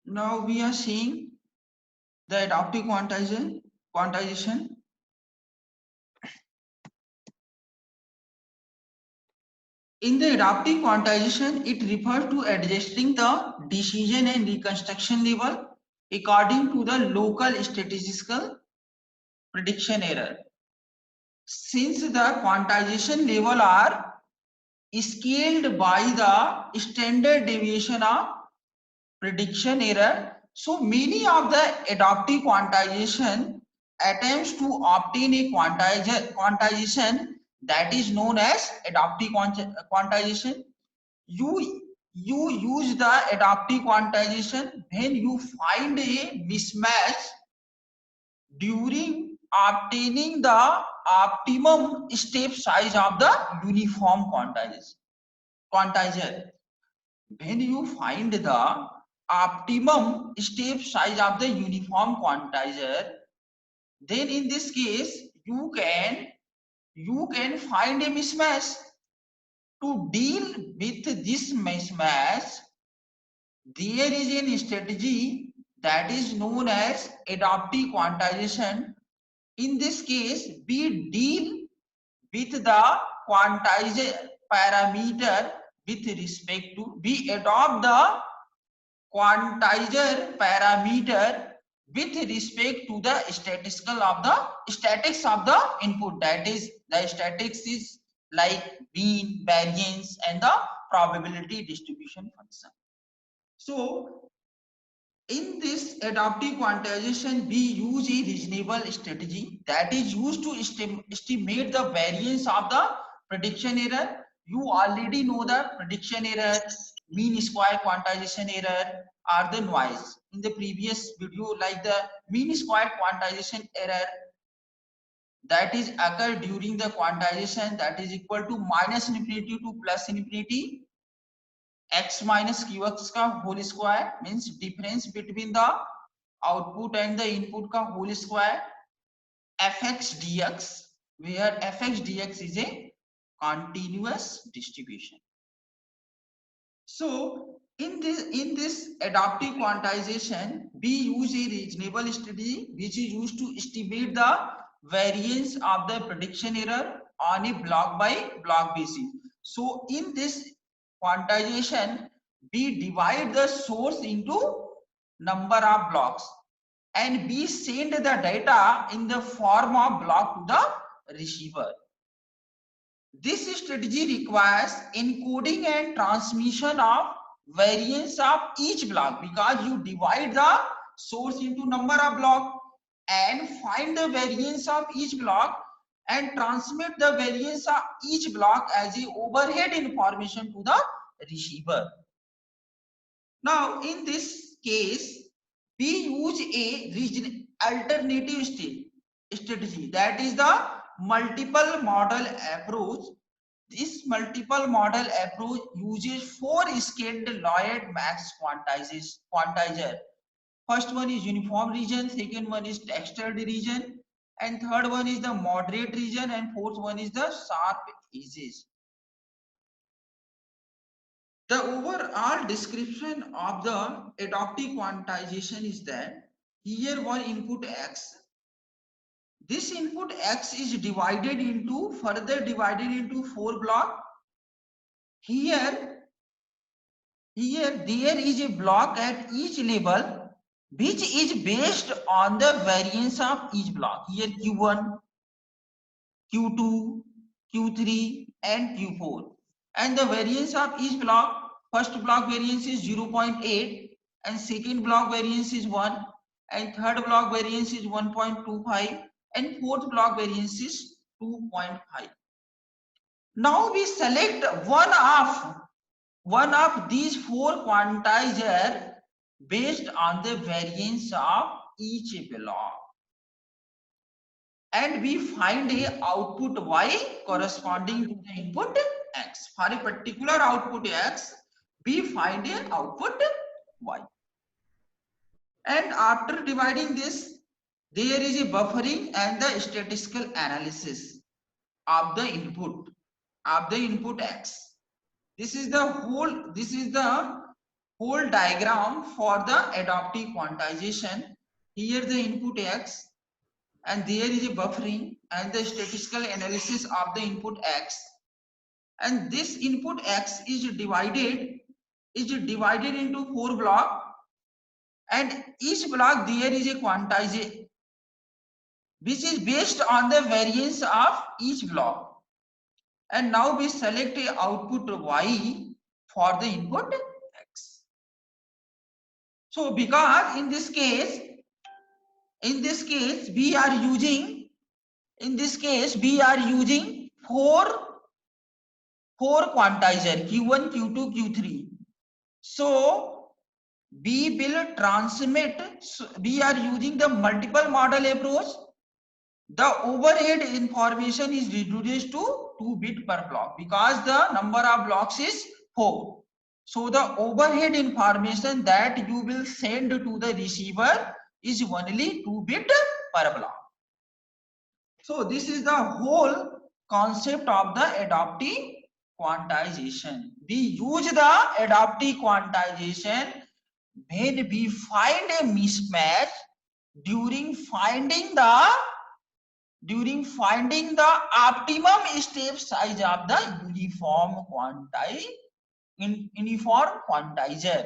Now we are seeing the adaptive quantization. In the adaptive quantization, it refers to adjusting the decision and reconstruction level according to the local statistical prediction error. Since the quantization level are scaled by the standard deviation of prediction error, so many of the adaptive quantization attempts to obtain a quantization that is known as adaptive quantization. You use the adaptive quantization when you find a mismatch during obtaining the optimum step size of the uniform quantizer. When you find the optimum step size of the uniform quantizer, then in this case you can find a mismatch. To deal with this mismatch, there is a strategy that is known as adaptive quantization. In this case, we deal with the quantizer parameter with respect to, we adopt the quantizer parameter with respect to the statics of the input. That is, the statics is like mean, variance, and the probability distribution function. So in this adaptive quantization, we use a reasonable strategy that is used to estimate the variance of the prediction error. You already know the prediction error, mean square quantization error, or the noise. In the previous video, like the mean square quantization error that is occur during the quantization, that is equal to minus infinity to plus infinity x minus qx का whole square, means difference between the output and the input का whole square, fx dx, where fx dx is a continuous distribution. So in this adaptive quantization, we use a reasonable strategy which is used to estimate the variance of the prediction error on a block by block basis. So in this quantization, we divide the source into number of blocks and we send the data in the form of block to the receiver. This strategy requires encoding and transmission of variance of each block, because you divide the source into number of block and find the variance of each block and transmit the variance of each block as a overhead information to the receiver. Now in this case, we use a alternative strategy, that is the multiple model approach. This multiple model approach uses 4 scaled Lloyd-Max quantizer. First one is uniform region, second one is textured region, and third one is the moderate region, and fourth one is the sharp edges. The overall description of the adaptive quantization is that here one input x. This input x is further divided into 4 blocks. Here there is a block at each level which is based on the variance of each block. Here Q1, Q2, Q3 and Q4. And the variance of each block, first block variance is 0.8 and second block variance is 1 and third block variance is 1.25 and fourth block variance is 2.5. Now we select one of these 4 quantizer based on the variance of each block, and we find a output y corresponding to the input x. For a particular output x, we find a output y. And after dividing this, there is a buffering and the statistical analysis of the input x. This is the whole diagram for the adaptive quantization. Here the input X, and there is a buffering and the statistical analysis of the input X. And this input X is divided into 4 blocks, and each block there is a quantization which is based on the variance of each block. And now we select a output Y for the input X. So because in this case we are using four quantizer Q1, Q2, Q3. So we will transmit, we are using the multiple model approach. The overhead information is reduced to 2 bit per block because the number of blocks is 4. So the overhead information that you will send to the receiver is only 2 bit per block. So this is the whole concept of the adaptive quantization. We use the adaptive quantization when we find a mismatch during finding the optimum step size of the uniform quantizer.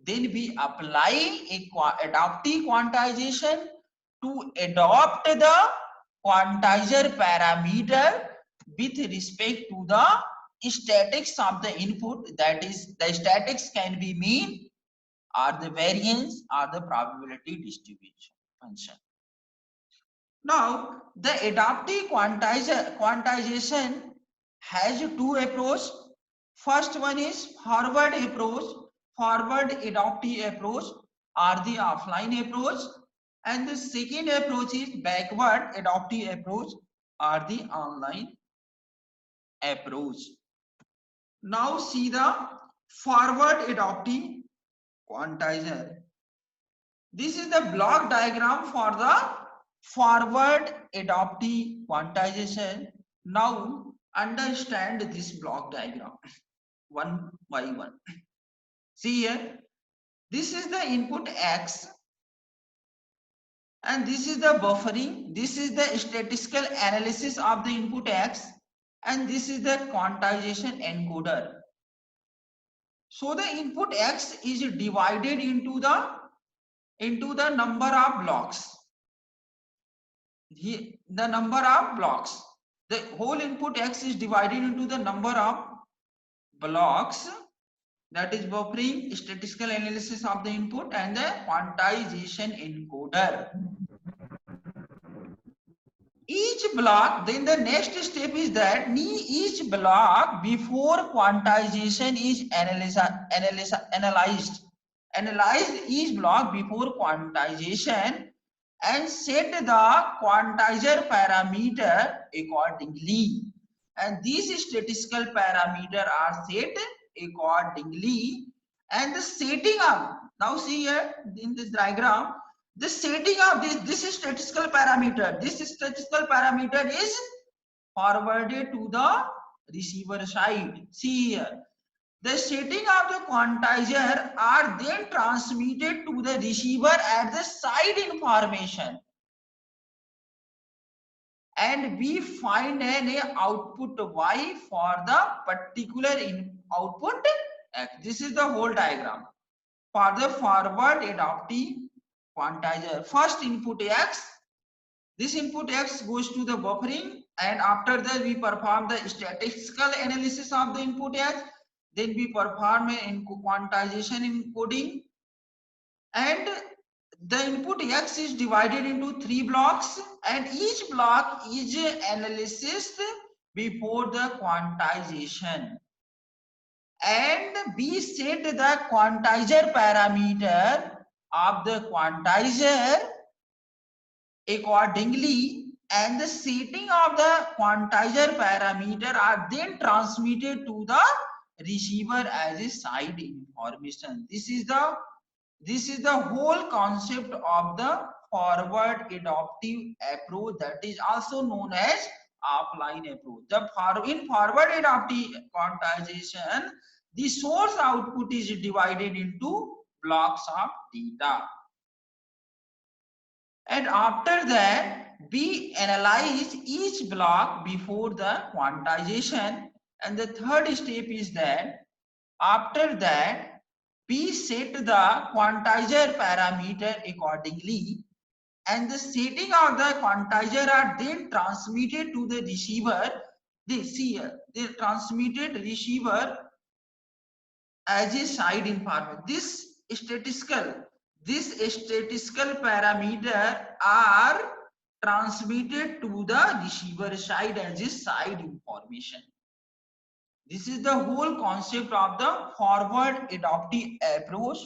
Then we apply a adaptive quantization to adopt the quantizer parameter with respect to the statics of the input. That is, the statics can be mean or the variance or the probability distribution function. Now, the adaptive quantization has 2 approaches. First one is forward approach, forward adaptive approach or the offline approach, and the second approach is backward adaptive approach or the online approach. Now see the forward adaptive quantizer. This is the block diagram for the forward adaptive quantization. Now understand this block diagram one by one. See here, this is the input X, and this is the buffering. This is the statistical analysis of the input X, and this is the quantization encoder. So the input X is divided into the number of blocks. The number of blocks. The whole input X is divided into the number of blocks, that is buffering, statistical analysis of the input, and the quantization encoder. Each block, then the next step is that each block before quantization is analyzed each block before quantization and set the quantizer parameter accordingly, and these statistical parameters are set accordingly. And the setting up, now see here in this diagram, the setting of this is statistical parameter. This statistical parameter is forwarded to the receiver side. See here, the setting of the quantizer are then transmitted to the receiver at the side information, and we find an output Y for the particular output X. This is the whole diagram for the forward adaptive quantizer. First input X, this input X goes to the buffering, and after that we perform the statistical analysis of the input X. Then we perform a quantization encoding, and the input X is divided into 3 blocks, and each block is analyzed before the quantization, and we set the quantizer parameter of the quantizer accordingly, and the setting of the quantizer parameter are then transmitted to the receiver as a side information. This is the whole concept of the forward adaptive approach, that is also known as offline approach. In forward adaptive quantization, the source output is divided into blocks of data. And after that, we analyze each block before the quantization. And the third step is that after that, we set the quantizer parameter accordingly, and the setting of the quantizer are then transmitted to the receiver. They transmitted receiver as a side information. This statistical parameter are transmitted to the receiver side as a side information. This is the whole concept of the forward adaptive approach,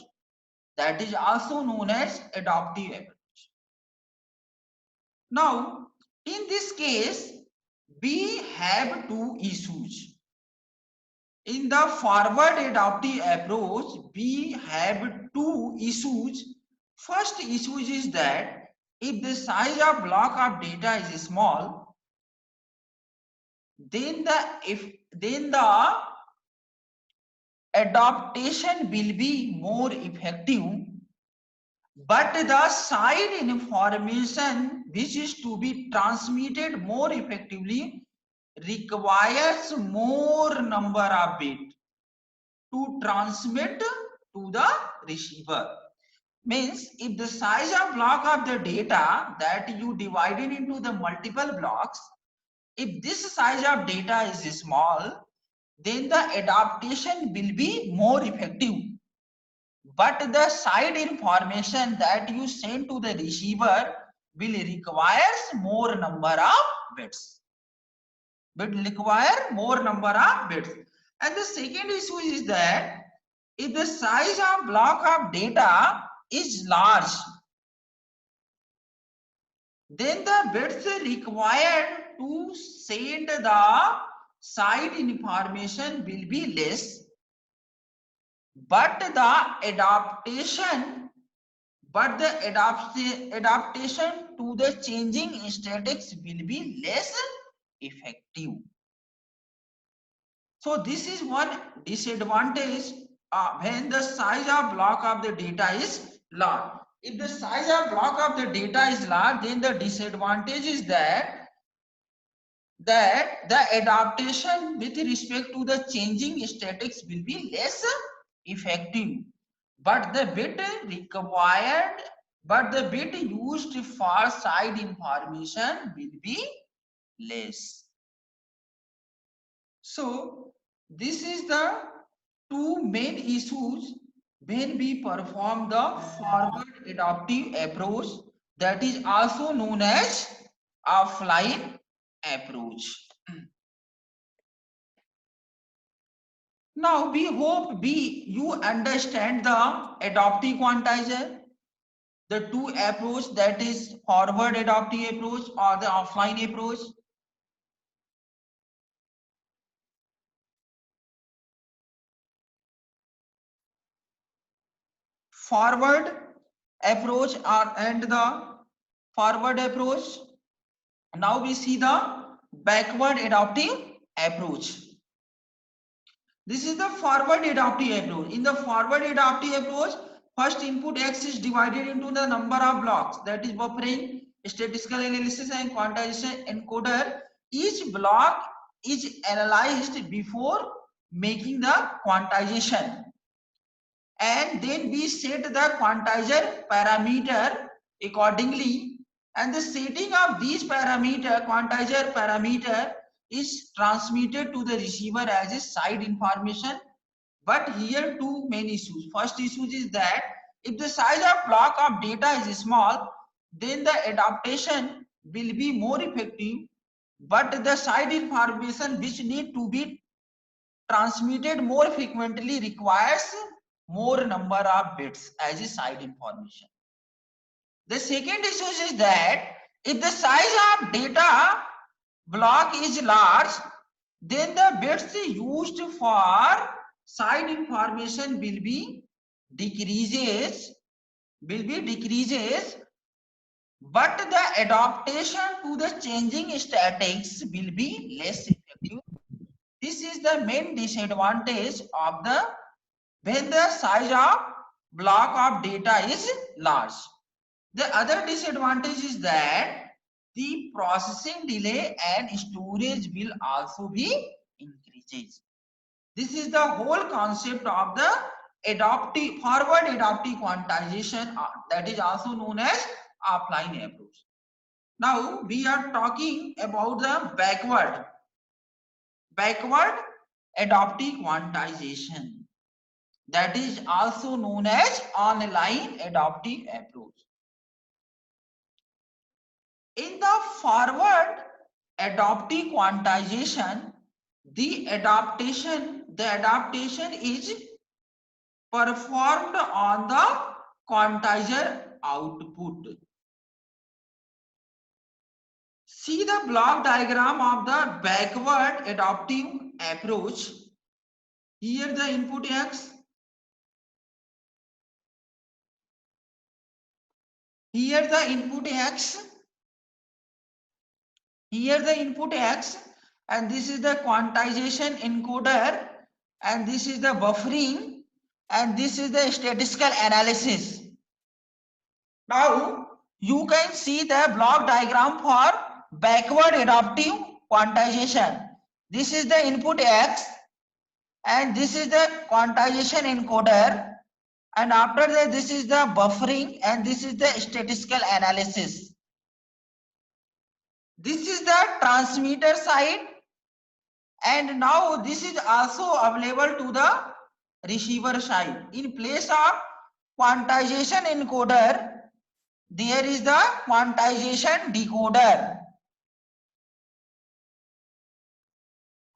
that is also known as adaptive approach. Now, in this case, we have two issues. In the forward adaptive approach, we have two issues. First issue is that if the size of block of data is small, then the adaptation will be more effective, but the side information which is to be transmitted more effectively requires more number of bits to transmit to the receiver. Means if the size of block of the data that you divided into the multiple blocks, if this size of data is small, then the adaptation will be more effective. But the side information that you send to the receiver will requires more number of bits. And the second issue is that if the size of block of data is large, then the bits required to send the side information will be less, but the adaptation to the changing statics will be less effective. So this is one disadvantage when the size of block of the data is large. If the size of block of the data is large, then the disadvantage is that the adaptation with respect to the changing statics will be less effective, but the bit used for side information will be less. So this is the two main issues when we perform the forward adaptive approach, that is also known as offline approach. Now we hope you understand the adaptive quantizer, the two approach, that is forward adaptive approach or the offline approach. Forward approach and the forward approach. Now we see the backward adaptive approach. This is the forward adaptive approach. In the forward adaptive approach, first input X is divided into the number of blocks, that is buffering, statistical analysis and quantization encoder. Each block is analyzed before making the quantization, and then we set the quantizer parameter accordingly, and the setting of these quantizer parameter is transmitted to the receiver as a side information. But here two main issues. First issue is that if the size of block of data is small, then the adaptation will be more effective, but the side information which need to be transmitted more frequently requires more number of bits as a side information. The second issue is that if the size of data block is large, then the bits used for side information will be decreases, but the adaptation to the changing statics will be less effective This is the main disadvantage of the when the size of block of data is large. The other disadvantage is that the processing delay and storage will also be increases. This is the whole concept of the forward adaptive quantization, that is also known as offline approach. Now we are talking about the backward adaptive quantization, that is also known as online adaptive approach. In the forward adaptive quantization, the adaptation is performed on the quantizer output. See the block diagram of the backward adaptive approach. Here the input x, here the input x, here the input x, and this is the quantization encoder, and this is the buffering, and this is the statistical analysis. Now you can see the block diagram for backward adaptive quantization. This is the input x, and this is the quantization encoder, and after that this is the buffering, and this is the statistical analysis. This is the transmitter side, and now this is also available to the receiver side. In place of quantization encoder, there is the quantization decoder,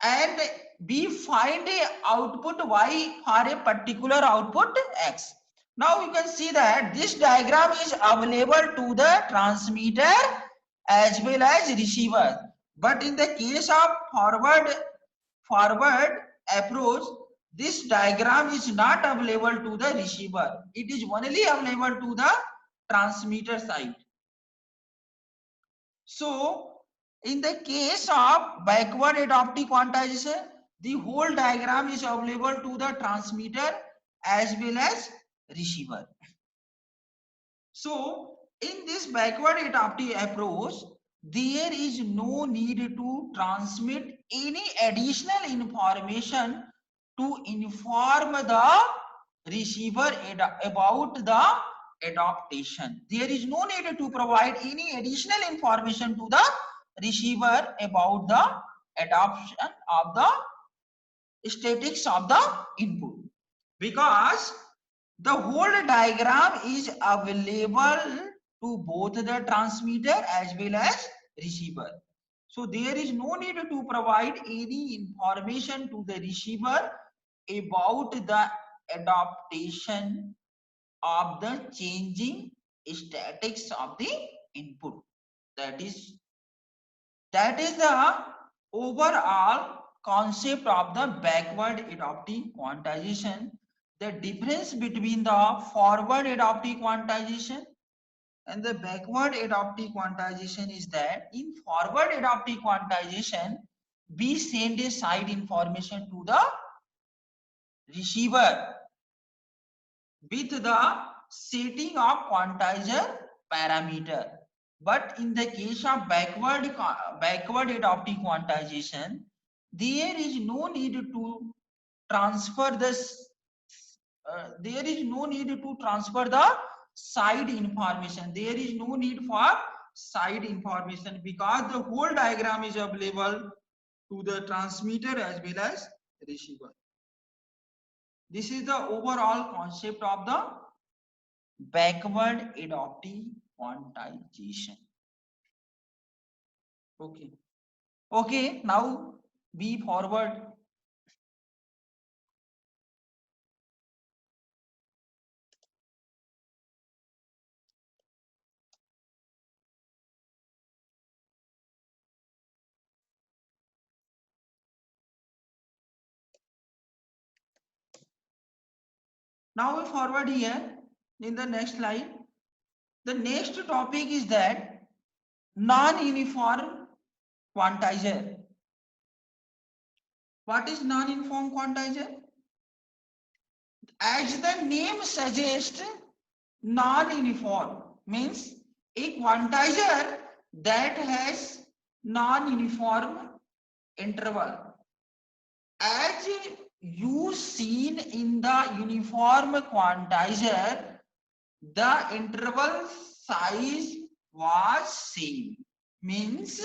and we find a output y for a particular output x. Now you can see that this diagram is available to the transmitter as well as receiver, but in the case of forward approach, this diagram is not available to the receiver. It is only available to the transmitter side. So in the case of backward adaptive quantization, the whole diagram is available to the transmitter as well as receiver. So in this backward adaptive approach, there is no need to transmit any additional information to inform the receiver about the adaptation. There is no need to provide any additional information to the receiver about the adoption of the statics of the input, because the whole diagram is available to both the transmitter as well as receiver. So there is no need to provide any information to the receiver about the adaptation of the changing statics of the input. That is the overall concept of the backward adaptive quantization. The difference between the forward adaptive quantization and the backward adaptive quantization is that in forward adaptive quantization, we send a side information to the receiver with the setting of quantizer parameter. But in the case of backward adaptive quantization, there is no need to transfer this. There is no need to transfer the side information. There is no need for side information because the whole diagram is available to the transmitter as well as receiver. This is the overall concept of the backward adaptive quantization. Okay, now we forward. Now we forward here in the next slide. The next topic is that non-uniform quantizer. What is non-uniform quantizer? As the name suggests, non-uniform means a quantizer that has non-uniform interval. As you seen in the uniform quantizer, the interval size was same. Means